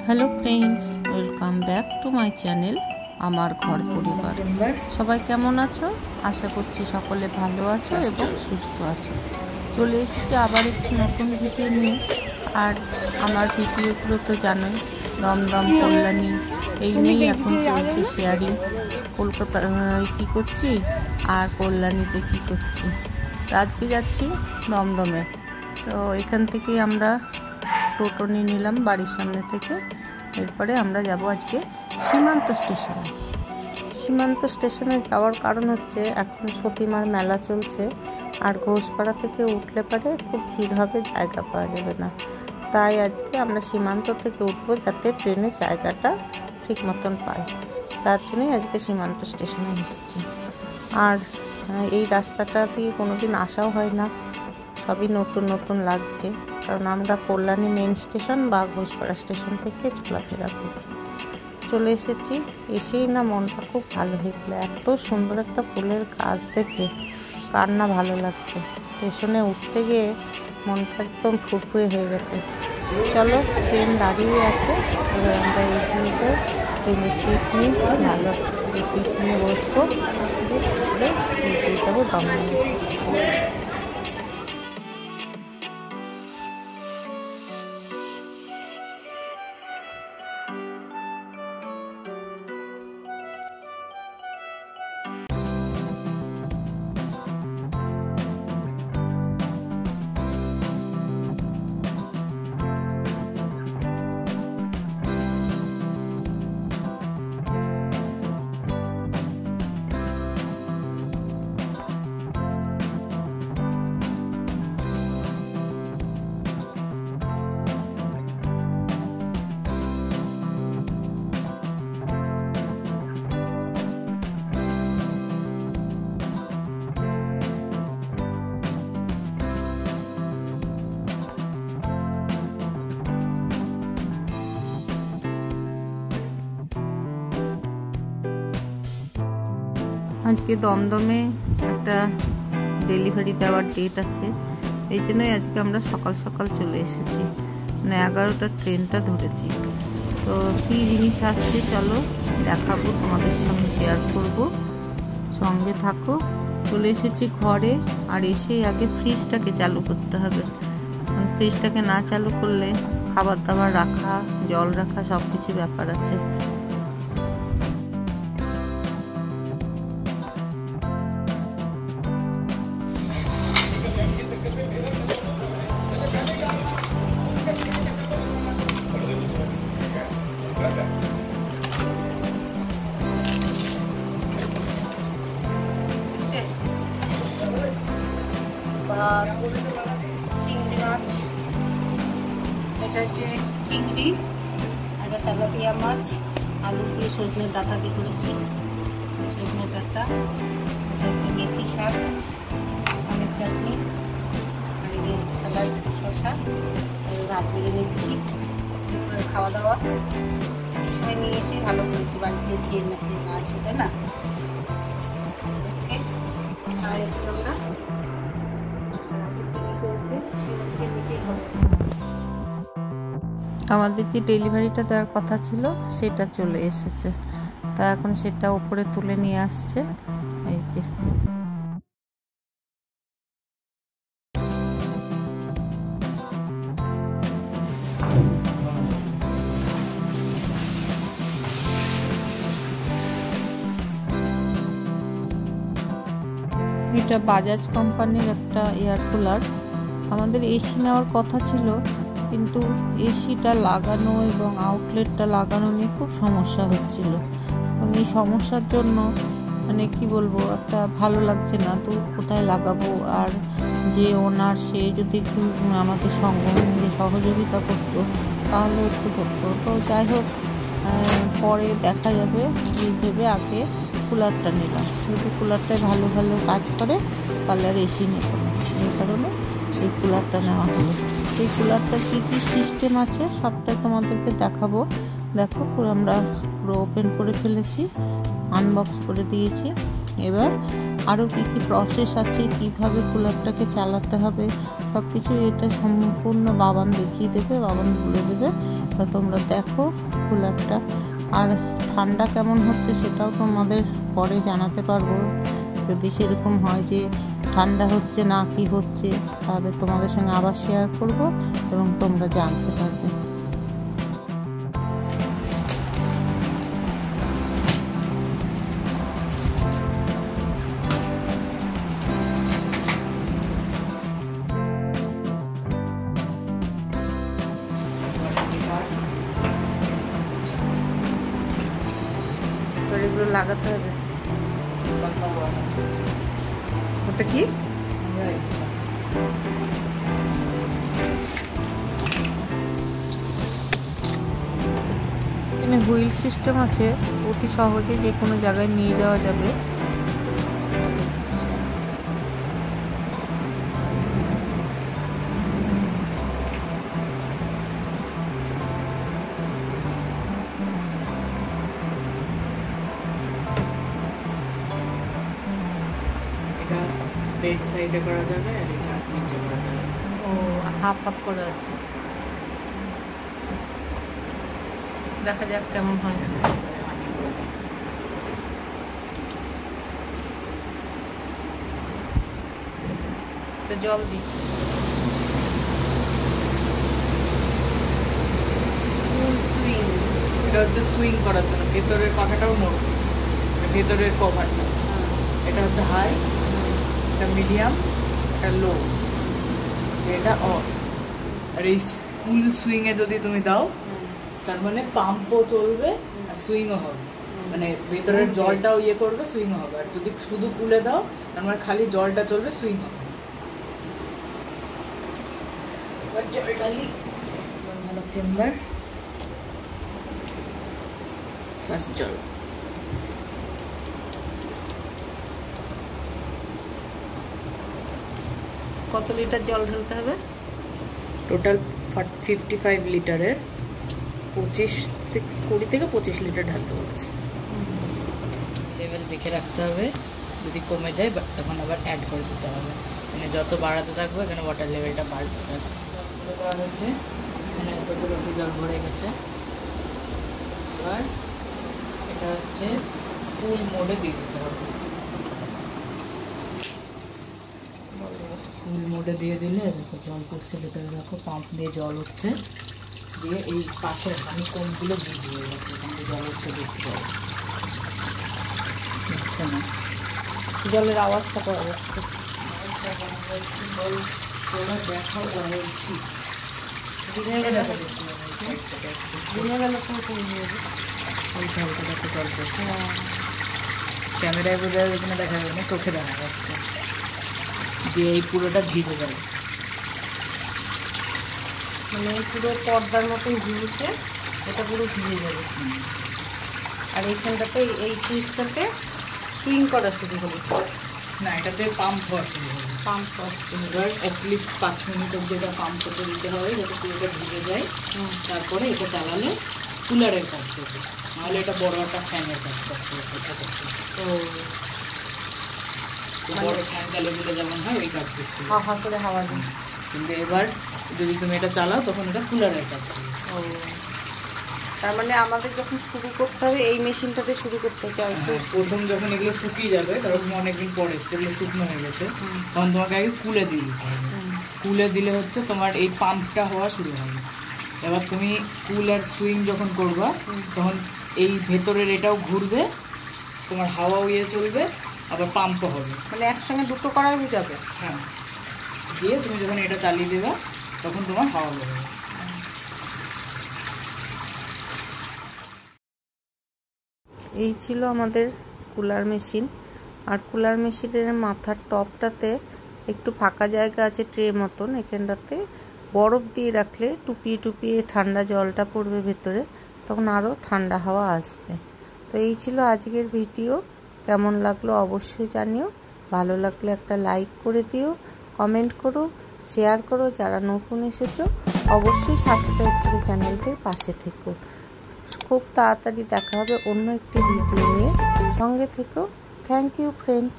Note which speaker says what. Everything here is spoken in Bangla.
Speaker 1: Hello friends, welcome back to my channel আমার ঘর পরিবার। সবাই কেমন আছো? আশা করছি সকলে ভালো আছো এবং সুস্থ আছো। চলে এসেছি আবার একটি নতুন ভিডিও নিয়ে। আর আমার ভিডিওগুলো তো জানোই, দমদম কল্যাণী এই নিয়েই এখন চলছে শেয়ারিং। কলকাতায় কী করছি আর কল্যাণীতে কী করছি। তো আজকে যাচ্ছি দমদমে। তো এখান থেকেই আমরা টোটো নিয়ে নিলাম বাড়ির সামনে থেকে। এরপরে আমরা যাব আজকে সীমান্ত স্টেশনে। সীমান্ত স্টেশনে যাওয়ার কারণ হচ্ছে এখন সতীমার মেলা চলছে, আর ঘোষপাড়া থেকে উঠলে পরে খুব ভিড় হবে, জায়গা পাওয়া যাবে না। তাই আজকে আমরা সীমান্ত থেকে উঠবো যাতে ট্রেনে জায়গাটা ঠিক মতন পাই। তার জন্যই আজকে সীমান্ত স্টেশনে এসেছি। আর এই রাস্তাটা দিয়ে কোনোদিন আসাও হয় না, সবই নতুন নতুন লাগছে, কারণ আমরা কল্যাণী মেন স্টেশন বা ঘোষপাড়া স্টেশন থেকে চলাফেরা করি। চলে এসেছি, এসেই না মনটা খুব ভালো হয়ে গেলো। এত সুন্দর একটা ফুলের গাছ দেখে কার না ভালো লাগছে। স্টেশনে উঠতে গিয়ে মনটা একদম ফুরফুরে হয়ে গেছে। চলো, ট্রেন দাঁড়িয়ে আছে, এবার আমরা এগিয়ে ট্রেনের সিট নিয়ে ভালো সিট নিয়ে বসবো, এগিয়ে যাবো দমদমে। আজকে দমদমে একটা ডেলিভারি দেওয়ার ডেট আছে, এই জন্যই আজকে আমরা সকাল সকাল চলে এসেছি, মানে 11টার ট্রেনটা ধরেছি। তো কী জিনিস আসছে চলো দেখাবো, তোমাদের সঙ্গে শেয়ার করব, সঙ্গে থাকো। চলে এসেছি ঘরে, আর এসেই আগে ফ্রিজটাকে চালু করতে হবে। ফ্রিজটাকে না চালু করলে খাবার দাবার রাখা, জল রাখা সব কিছু ব্যাপার আছে। চিংড়ি মাছ, এটা হচ্ছে চিংড়ি, একটা তেলাপিয়া মাছ, আলু দিয়ে সজনে ডাঁটা দিয়ে করেছি, সজনে ডাঁটা, এটা হচ্ছে মেথি শাক, পানের চাটনি, আর এই যে স্যালাড, শসা, ভাত বেড়ে নিচ্ছি। খাওয়া দাওয়া এই সময় নিয়ে এসে ভালো করেছি, বাড়িতে খেয়ে না এসে, তাই না? ওকে, আর এখন আমরা আমাদের যে ডেলিভারিটা দেওয়ার কথা ছিল সেটা চলে এসেছে, তা এখন সেটা উপরে তুলে নিয়ে আসছে। এই যে এটা বাজাজ কোম্পানির একটা এয়ার কুলার। আমাদের এসি নেওয়ার কথা ছিল, কিন্তু এসিটা লাগানো এবং আউটলেটটা লাগানো নিয়ে খুব সমস্যা হচ্ছিল, এবং এই সমস্যার জন্য মানে কি বলবো, একটা ভালো লাগছে না, তো কোথায় লাগাবো। আর যে ওনার, সে যদি একটু আমাদের সঙ্গে সহযোগিতা করতো তাহলে একটু করতো। তো যাই হোক, পরে দেখা যাবে, এই ভেবে আগে কুলারটা নিলাম। যদি কুলারটায় ভালো ভালো কাজ করে তাহলে আর এসি নেব না, এই কারণে এই কুলারটা নেওয়া হলো। এই কুলারটার কী কী সিস্টেম আছে সবটাই তোমাদেরকে দেখাবো। দেখো, আমরা পুরো ওপেন করে ফেলেছি, আনবক্স করে দিয়েছি। এবার আরও কী কী প্রসেস আছে, কীভাবে কুলারটাকে চালাতে হবে, সব কিছু এটা সম্পূর্ণ বাবান দেখিয়ে দেবে, বাবান বলে দেবে। তা তোমরা দেখো কুলারটা। আর ঠান্ডা কেমন হচ্ছে সেটাও তোমাদের পরে জানাতে পারবো। যদি সেরকম হয় যে ঠান্ডা হচ্ছে না কি হচ্ছে, তাহলে তোমাদের সঙ্গে আবার শেয়ার করব এবং তোমরা জানতে পারবে। এগুলো লাগাতে হবে। ওটা কি? এখানে হুইল সিস্টেম আছে, অতি সহজে যে কোনো জায়গায় নিয়ে যাওয়া যাবে।
Speaker 2: বেড সাইডে করা যাবে আর এটা নিচে করা যাবে।
Speaker 1: ও হাফ হাফ করে আছে, দেখা যাক কেমন হয়। তো জল দিই।
Speaker 2: সুইং, এটা হচ্ছে সুইং করার জন্য। ভেতরের পাখাটাও নড়বে, ভেতরের কভারটা। এটা হচ্ছে হাই, এটা মিডিয়াম, এটা লো, এটা অফ। আর এই ফুল সুইংয়ে যদি তুমি দাও, তার মানে পাম্পও চলবে আর সুইংও হবে, মানে ভেতরের জলটাও ইয়ে করবে, সুইংও হবে। আর যদি শুধু কুলে দাও, তার মানে খালি জলটা চলবে, সুইং হবে। জল ঢালি, ভালো চেম্বার, ফার্স্ট জল।
Speaker 1: কত লিটার জল ঢালতে হবে?
Speaker 2: টোটাল 55 লিটারের 20 থেকে 25 লিটার ঢালতে বলছে। লেভেল দেখে রাখতে হবে, যদি কমে যায় তখন আবার অ্যাড করে দিতে হবে। মানে যত বাড়াতে থাকবে এখানে ওয়াটার লেভেলটা বাড়তে থাকবে। দেওয়া হচ্ছে এখানে এতগুলো জল ভরে গেছে। এবার এটা হচ্ছে কুল মোডে দিয়ে দিতে হবে। ফুল মোডে দিয়ে দিলে দেখো জল পড়ছে ভেতরে, দেখো পাম্প দিয়ে জল উঠছে, দিয়ে এই পাশের হানিকমগুলো ভিজিয়ে যাচ্ছে, এখান থেকে জল উঠতে দেখতে পাবে, বুঝছে না?
Speaker 1: জলের আওয়াজটা পাওয়া যাচ্ছে।
Speaker 2: দেখাও যাওয়া উচিত।
Speaker 1: দিনের বেলা তো কমে যাবে।
Speaker 2: ওই ঝলটা দেখো জল পড়ছে, ক্যামেরায় বোঝা যাবে কিনা দেখা যাবে না, চোখে দেখা যাচ্ছে। দিয়ে এই পুরোটা ভিজে যাবে,
Speaker 1: মানে পুরো পর্দার মতন ভিজেছে, এটা পুরো ভিজে যাবে। আর এইখানটাতে এই সুইচটাতে সুইং করা শুরু হলো
Speaker 2: না, এটাতে পাম্প হওয়া শুরু হবে।
Speaker 1: পাম্প হওয়া শুরু হলো।
Speaker 2: এবার অ্যাটলিস্ট 5 মিনিট অব্দি এটা পাম্প করতে দিতে হবে, যাতে পুরোটা ভিজে যায়। তারপরে এটা চালালে কুলারের কাজ করবে, নাহলে এটা বড় একটা ফ্যানের কাজ করছে।
Speaker 1: ও
Speaker 2: বড় ফ্যান চালিয়ে দিলে যেমন হয় ওই কাজ করছে,
Speaker 1: হাওয়া করে হাওয়া দিই।
Speaker 2: কিন্তু এবার যদি তুমি এটা চালাও তখন এটা কুলারের কাজ করবে।
Speaker 1: ও তার মানে আমাদের যখন শুরু করতে হবে এই মেশিনটাতে শুরু করতে চাই।
Speaker 2: প্রথম যখন এগুলো শুকিয়ে যাবে, ধরো তুমি অনেকদিন পরে এসছে, এগুলো শুকনো হয়ে গেছে, তখন তোমাকে আগে কুলে দিয়ে দিতে হবে। কুলে দিলে হচ্ছে তোমার এই পাম্পটা হওয়া শুরু হবে। এবার তুমি কুল আর সুইং যখন করবা, তখন এই ভেতরের এটাও ঘুরবে, তোমার হাওয়াও ইয়ে চলবে, আবার পাম্পও হবে,
Speaker 1: মানে একসঙ্গে দুটো করাই যাবে।
Speaker 2: হ্যাঁ, দিয়ে তুমি যখন এটা চালিয়ে দেবা তখন তোমার হাওয়া বেরোবে।
Speaker 1: এই ছিল আমাদের কুলার মেশিন। আর কুলার মেশিনের মাথার টপটাতে একটু ফাঁকা জায়গা আছে, ট্রে মতন। এখানটাতে বরফ দিয়ে রাখলে টুপিয়ে টুপিয়ে ঠান্ডা জলটা পড়বে ভেতরে, তখন আরও ঠান্ডা হাওয়া আসবে। তো এই ছিল আজকের ভিডিও। কেমন লাগলো অবশ্যই জানিও। ভালো লাগলে একটা লাইক করে দিও, কমেন্ট করো, শেয়ার করো। যারা নতুন এসেছো অবশ্যই সাবস্ক্রাইব করে চ্যানেলটির পাশে থেকো। খুব তাড়াতাড়ি দেখা হবে অন্য একটি ভিডিও নিয়ে, সঙ্গে থেকো। Thank you friends.